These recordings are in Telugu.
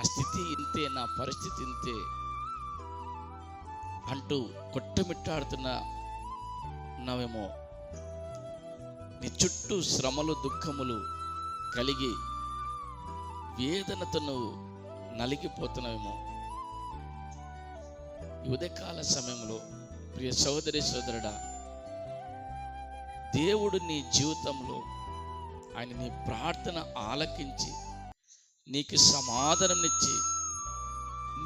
స్థితి ఇంతే, నా పరిస్థితి ఇంతే అంటూ కొట్టమిట్టాడుతున్నావేమో. నీ చుట్టూ శ్రమలు దుఃఖములు కలిగి వేదనతో నువ్వు నలిగిపోతున్నావేమో. ఈ ఉదయకాల సమయంలో ప్రియ సోదరి సోదరుడా, దేవుడు నీ జీవితంలో ఆయన నీ ప్రార్థన ఆలకించి నీకు సమాధానంనిచ్చి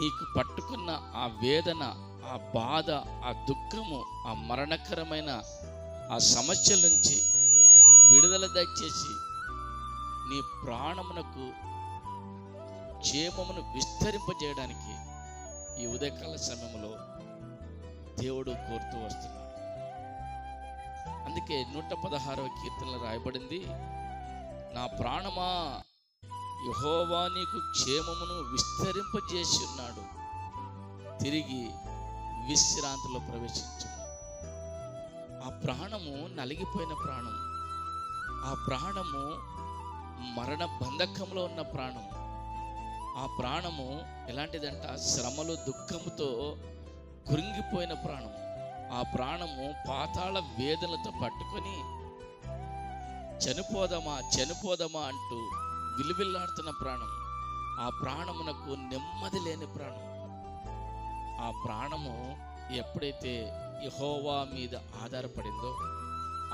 నీకు పట్టుకున్న ఆ వేదన, ఆ బాధ, ఆ దుఃఖము, ఆ మరణకరమైన ఆ సమస్యల నుంచి విడుదల దయచేసి నీ ప్రాణమునకు క్షేమమును విస్తరింపజేయడానికి ఈ ఉదయకాల సమయంలో దేవుడు కోరుతూ వస్తున్నాడు. అందుకే 116వ కీర్తనలో రాయబడింది, నా ప్రాణమా యెహోవా నీకు క్షేమమును విస్తరింపజేసి ఉన్నాడు, తిరిగి విశ్రాంతిలో ప్రవేశించు. ఆ ప్రాణము నలిగిపోయిన ప్రాణం, ఆ ప్రాణము మరణ బంధకంలో ఉన్న ప్రాణం, ఆ ప్రాణము ఎలాంటిదంట, శ్రమలు దుఃఖముతో కృంగిపోయిన ప్రాణం. ఆ ప్రాణము పాతాళ వేదనలతో పట్టుకొని చనిపోదమా చనిపోదమా అంటూ విలువిల్లాడుతున్న ప్రాణం. ఆ ప్రాణమునకు నెమ్మది లేని ప్రాణం. ఆ ప్రాణము ఎప్పుడైతే యెహోవా మీద ఆధారపడిందో,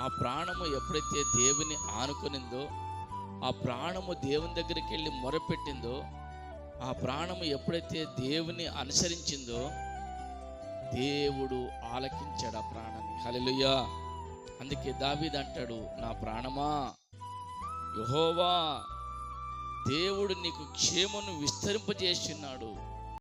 ఆ ప్రాణము ఎప్పుడైతే దేవుని ఆనుకునిందో, ఆ ప్రాణము దేవుని దగ్గరికి వెళ్ళి మొరపెట్టిందో, ఆ ప్రాణము ఎప్పుడైతే దేవుని అనుసరించిందో దేవుడు ఆలకించాడు ఆ ప్రాణాన్ని. హల్లెలూయా. అందుకే దావీదు అంటాడు, నా ప్రాణమా యెహోవా దేవుడు నీకు క్షేమను విస్తరింపజేస్తున్నాడు,